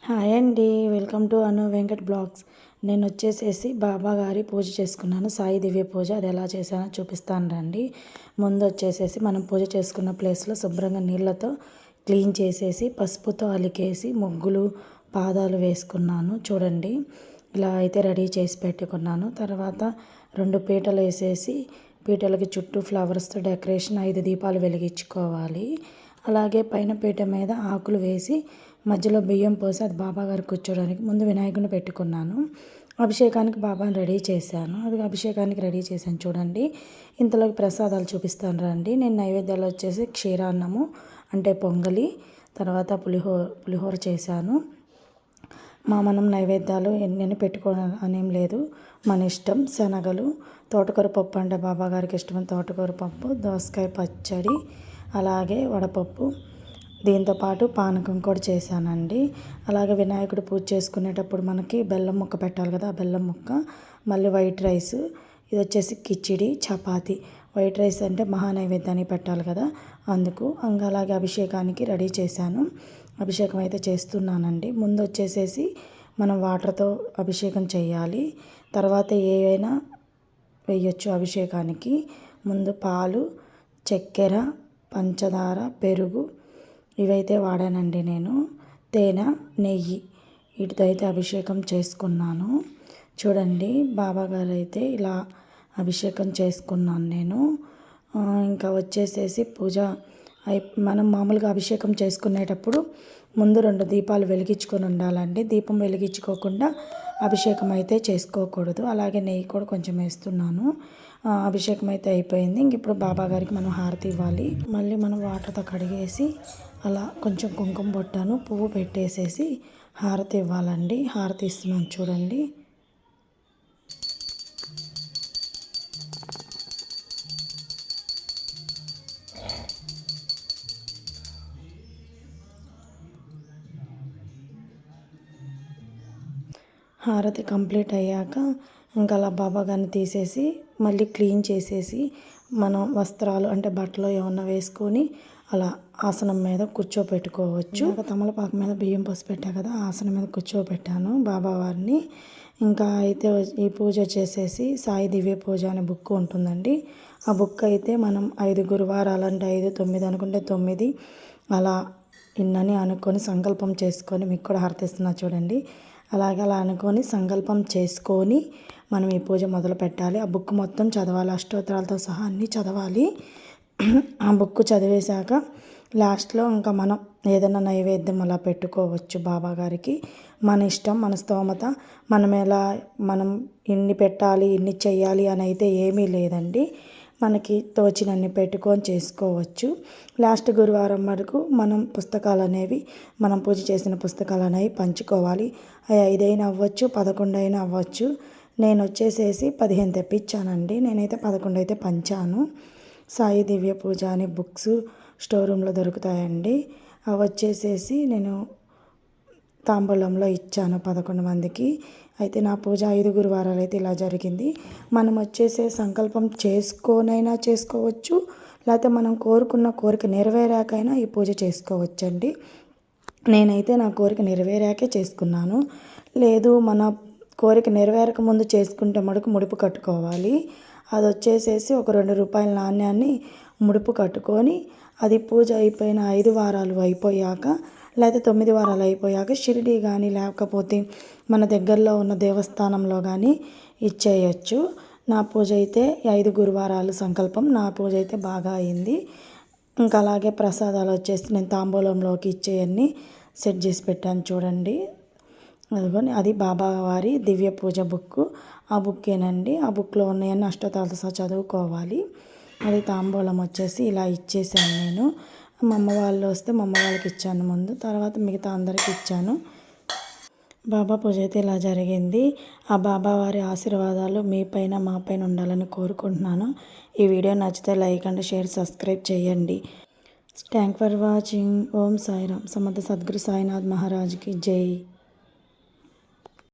Hi అండి. Welcome to Anu Venkat blogs. నేను వచ్చేసేసి బాబా గారి పూజ చేసుకున్నాను. సాయి దివ్య పూజ అది ఎలా చేశానో చూపిస్తాను రండి. ముందు వచ్చేసేసి మనం పూజ చేసుకున్న ప్లేస్లో శుభ్రంగా నీళ్ళతో క్లీన్ చేసేసి పసుపుతో అలికేసి ముగ్గులు పాదాలు వేసుకున్నాను. చూడండి ఇలా అయితే రెడీ చేసి పెట్టుకున్నాను. తర్వాత 2 పీటలు వేసేసి పీటలకి చుట్టూ ఫ్లవర్స్తో డెకరేషన్ 5 దీపాలు వెలిగించుకోవాలి. అలాగే పైన పీట మీద ఆకులు వేసి మధ్యలో బియ్యం పోసి అది బాబా గారికి కూర్చోడానికి ముందు వినాయకుడిని పెట్టుకున్నాను. అభిషేకానికి బాబాని రెడీ చేశాను. అది అభిషేకానికి రెడీ చేశాను చూడండి. ఇంతలోకి ప్రసాదాలు చూపిస్తాను రండి. నేను నైవేద్యాలు వచ్చేసి క్షీరాన్నము అంటే పొంగలి, తర్వాత పులిహోర చేశాను. మనం నైవేద్యాలు ఎన్ని పెట్టుకోవడం అనేం లేదు, మన ఇష్టం. శనగలు, తోటకూర పప్పు అంటే బాబా గారికి ఇష్టమైన తోటకూర పప్పు, దోసకాయ పచ్చడి, అలాగే వడపప్పు, దీంతోపాటు పానకం కూడా చేశానండి. అలాగే వినాయకుడు పూజ చేసుకునేటప్పుడు మనకి బెల్లం ముక్క పెట్టాలి కదా, ఆ బెల్లం ముక్క, మళ్ళీ వైట్ రైస్, ఇది వచ్చేసి కిచిడి, చపాతి. వైట్ రైస్ అంటే మహానైవేద్యానికి పెట్టాలి కదా, అందుకు. అలాగే అభిషేకానికి రెడీ చేశాను. అభిషేకం అయితే చేస్తున్నానండి. ముందు వచ్చేసేసి మనం వాటర్తో అభిషేకం చేయాలి. తర్వాత ఏవైనా వేయచ్చు అభిషేకానికి. ముందు పాలు, చక్కెర, పంచదార, పెరుగు ఇవైతే వాడానండి నేను. తేనె, నెయ్యి వీటితో అయితే అభిషేకం చేసుకున్నాను. చూడండి బాబా గారు అయితే ఇలా అభిషేకం చేసుకున్నాను నేను. ఇంకా వచ్చేసేసి పూజ మనం మామూలుగా అభిషేకం చేసుకునేటప్పుడు ముందు 2 దీపాలు వెలిగించుకొని ఉండాలండి. దీపం వెలిగించుకోకుండా అభిషేకం అయితే చేసుకోకూడదు. అలాగే నెయ్యి కూడా కొంచెం వేస్తున్నాను. అభిషేకం అయితే అయిపోయింది. ఇంక ఇప్పుడు బాబా గారికి మనం హారతి ఇవ్వాలి. మళ్ళీ మనం వాటర్తో కడిగేసి అలా కొంచెం కుంకుమ బొట్టాను, పువ్వు పెట్టేసేసి హారతి ఇవ్వాలండి. హారతి ఇస్తున్నాను చూడండి. హారతి కంప్లీట్ అయ్యాక ఇంకా అలా బాబా గారిని తీసేసి మళ్ళీ క్లీన్ చేసేసి మనం వస్త్రాలు అంటే బట్టలు ఏమన్నా వేసుకొని అలా ఆసనం మీద కూర్చోపెట్టుకోవచ్చు. తమలపాకు మీద బియ్యం పోసి పెట్టా కదా, ఆసనం మీద కూర్చోపెట్టాను బాబావారిని. ఇంకా అయితే ఈ పూజ చేసేసి సాయి దివ్య పూజ అనే బుక్ ఉంటుందండి. ఆ బుక్ అయితే మనం 5 గురువారాలు అంటే 5, 9 అనుకుంటే 9 అలా ఇన్నని అనుకొని సంకల్పం చేసుకొని, మీకు కూడా హారతిస్తున్నా చూడండి. అలాగే అలా అనుకొని సంకల్పం చేసుకొని మనం ఈ పూజ మొదలు పెట్టాలి. ఆ బుక్ మొత్తం చదవాలి, అష్టోత్తరాలతో సహా అన్నీ చదవాలి. ఆ బుక్ చదివేశాక లాస్ట్లో ఇంకా మనం ఏదైనా నైవేద్యం అలా పెట్టుకోవచ్చు బాబా గారికి. మన ఇష్టం, మన స్తోమత. మనం ఇన్ని పెట్టాలి, ఇన్ని చెయ్యాలి అని అయితే ఏమీ లేదండి. మనకి తోచినన్ని పెట్టుకొని చేసుకోవచ్చు. లాస్ట్ గురువారం వరకు మనం పుస్తకాలు అనేవి, మనం పూజ చేసిన పుస్తకాలు అనేవి పంచుకోవాలి. అవి 5 అయినా అవ్వచ్చు, 11 అయినా అవ్వచ్చు. నేను వచ్చేసేసి 15 తెప్పించానండి. నేనైతే 11 అయితే పంచాను. సాయి దివ్య పూజ అనే బుక్స్ స్టోర్ రూమ్లో దొరుకుతాయండి. అవి వచ్చేసేసి నేను తాంబూలంలో ఇచ్చాను 11 మందికి. అయితే నా పూజ 5 గురువారాలు అయితే ఇలా జరిగింది. మనం వచ్చేసే సంకల్పం చేసుకోనైనా చేసుకోవచ్చు, లేకపోతే మనం కోరుకున్న కోరిక నెరవేరాకైనా ఈ పూజ చేసుకోవచ్చండి. నేనైతే నా కోరిక నెరవేరాకే చేసుకున్నాను. లేదు మన కోరిక నెరవేరక ముందు చేసుకుంటే మటుకు ముడుపు కట్టుకోవాలి. అది వచ్చేసేసి ఒక 2 రూపాయల నాణ్యాన్ని ముడుపు కట్టుకొని, అది పూజ అయిపోయిన 5 వారాలు అయిపోయాక, లేకపోతే 9 వారాలు అయిపోయాక షిరిడి కానీ లేకపోతే మన దగ్గరలో ఉన్న దేవస్థానంలో కానీ ఇచ్చేయచ్చు. నా పూజ అయితే 5 గురువారాలు సంకల్పం, నా పూజ అయితే బాగా అయింది. ఇంకా అలాగే ప్రసాదాలు వచ్చేసి నేను తాంబూలంలోకి ఇచ్చేయన్నీ సెట్ చేసి పెట్టాను చూడండి. అదిగోని అది బాబావారి దివ్య పూజ బుక్. ఆ బుక్కేనండి. ఆ బుక్లో ఉన్నాయన్నీ అష్టోత్తరాలతో సహా చదువుకోవాలి. అది తాంబూలం వచ్చేసి ఇలా ఇచ్చేసాను నేను. మా అమ్మ వాళ్ళు వస్తే మా అమ్మ వాళ్ళకి ఇచ్చాను ముందు, తర్వాత మిగతా అందరికి ఇచ్చాను. బాబా పూజ అయితే ఇలా జరిగింది. ఆ బాబావారి ఆశీర్వాదాలు మీ పైన మా పైన ఉండాలని కోరుకుంటున్నాను. ఈ వీడియో నచ్చితే లైక్ అండ్ షేర్, సబ్స్క్రైబ్ చేయండి. Thank for watching. Om Sairam. Samartha Sadguru Sainath మహారాజ్కి జై.